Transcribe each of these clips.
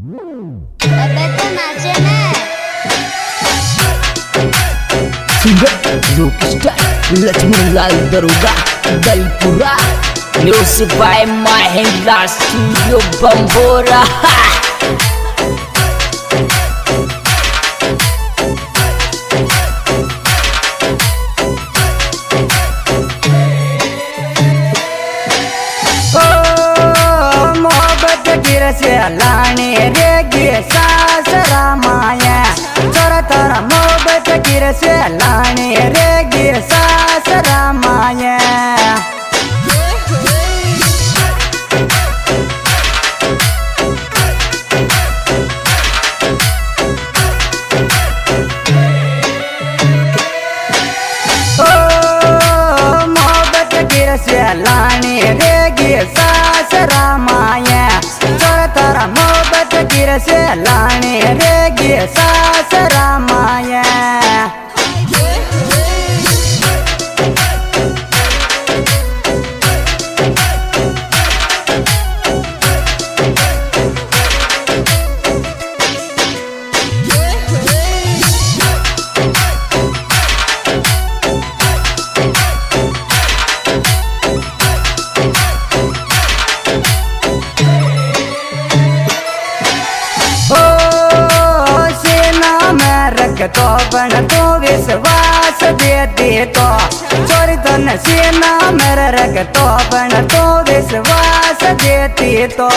अबे तो नाचे ना। Singer rockstar Laxmanlal Daroga Dalpura music by Mahendra studio Bambora. से लाने रे गे सासरा माया तोरा तोरा मोहब्बत गिर से लाने रे गे सासरा माया। मोहब्बत गिर से लाने रे गे सासरा माया तोरा मोहब्बत गिर से लाने रे गे सासरा माया। तो बन तो विश्वास देते तो चोरी तो नसीना मेरा रख तो बन तो विश्वास देते तो।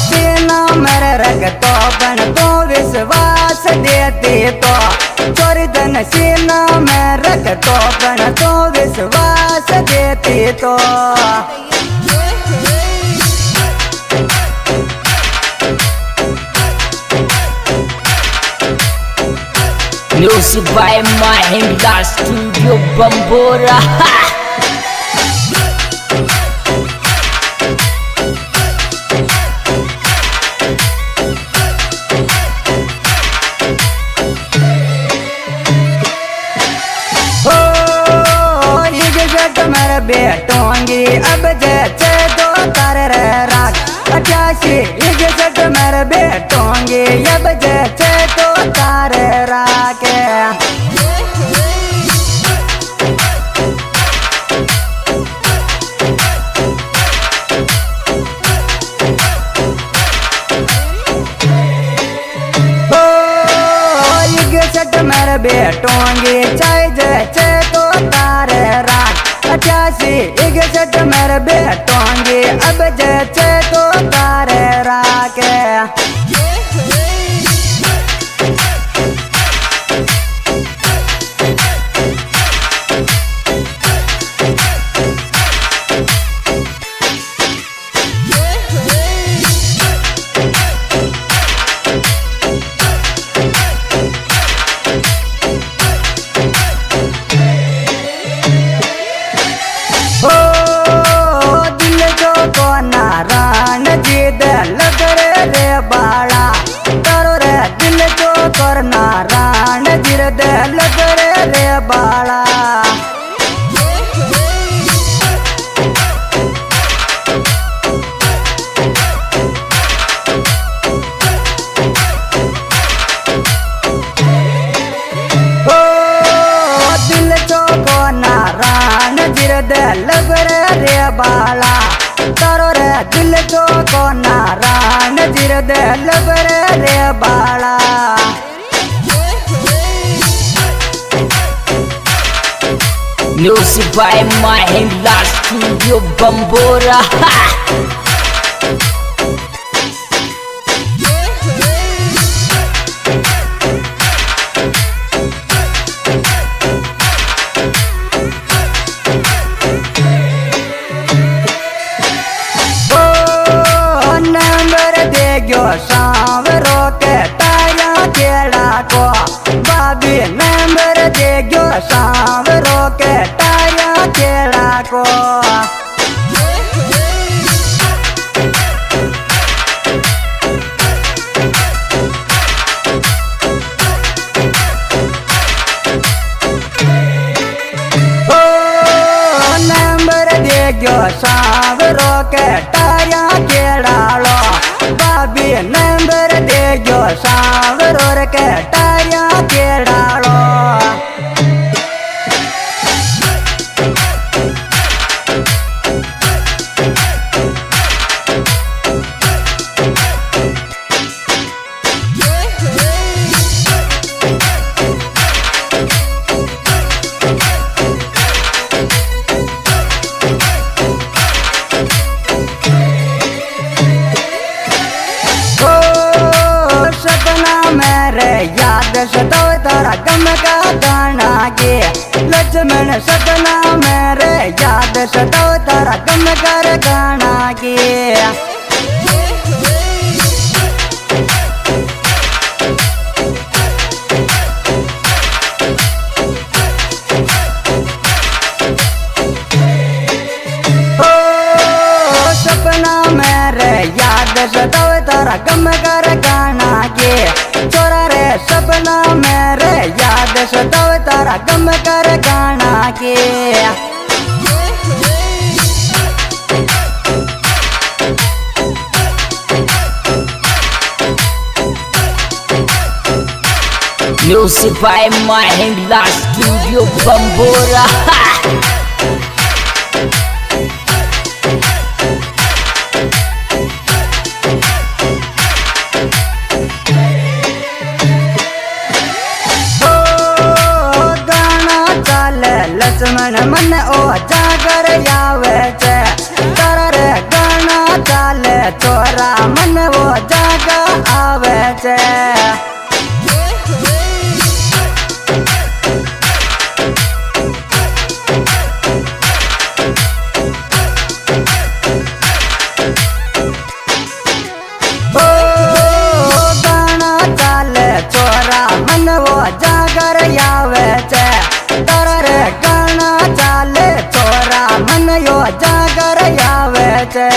सीना मेरा रख तो बन तो विश्वास देते तो चोरी धन सीना में रख तो बन तो विश्वास देती तो। Music by Mahendra studio Bambora. मेरे बेटोंगी अब जैसे दो तारे राग 88 इज्जत मेरे बेटोंगी अब जैसे दो तारे राग। मेरे बेटोंगी चाहे जैसे तो तारे राग 88 इज्जत मेरे बेटोंगी अब जैसे तो तारे राग। नारायण जी लग रे बाड़ा करो रे दिल को कर नारायण जी लग रे बाड़ा। दिल को नारायण जी लग रे बाड़ा करो रे दिल को नारायण जी लग रे बाड़ा। Music by Mahendra studio Bambora. सांवरो के ताया केड़ा को बाबी नंबर दे गयो सांवरो के ताया केड़ा को। कटारिया के डालो बाबी नंबर दे जो सांवर कटारिया के डालो याद सताओ तारा गम का गाना के लक्ष्मण सपना मेरे याद सताओ तारा गम कर गाना के सपना मेरे याद सताओ तारा गम कर गाना के चोरा रे सपना मेरे याद सताओ तारा गम कर गाना के Music by Mahindra Studio Bambora. Lakshman मन ओ जागर आवे छे तारा रे गाना चाले चोरा मन ओ जागा आवे छे ओ गाना चाले चोरा मन ओ जागर आवे छे तारा रे गाना चाले चोरा मन यो जागर आवे छे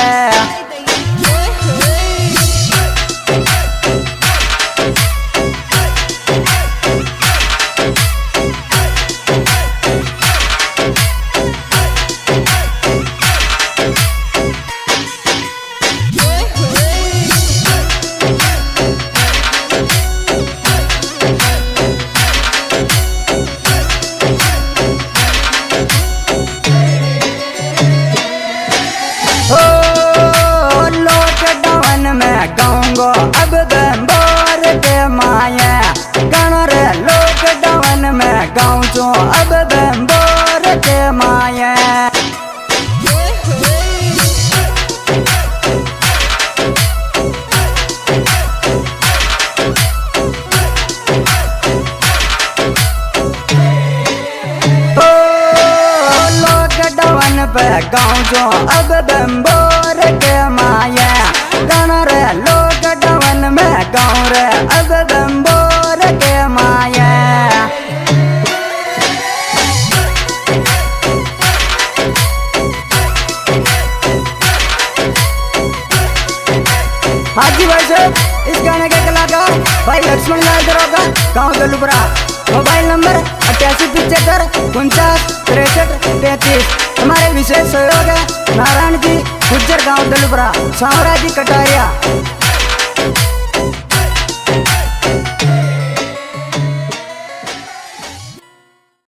गाऊंगो अब बंबोर के माया गाना रे लॉकडाउन में गाऊं जो अब बंबोर के माया लॉकडाउन पे गाऊं जो अब बंबोर के माया गाना रे लॉकडाउन में गाँव रे अब बंबोर के माया हाजी भाई साहब इस गाने के कलाकार भाई लक्ष्मण लाल दरोगा गाँव दलुपरा मोबाइल नंबर 8875 हमारे विशेष सहयोग है नारायण जी गुज्जर गांव दलुपरा सावरा जी कटारिया।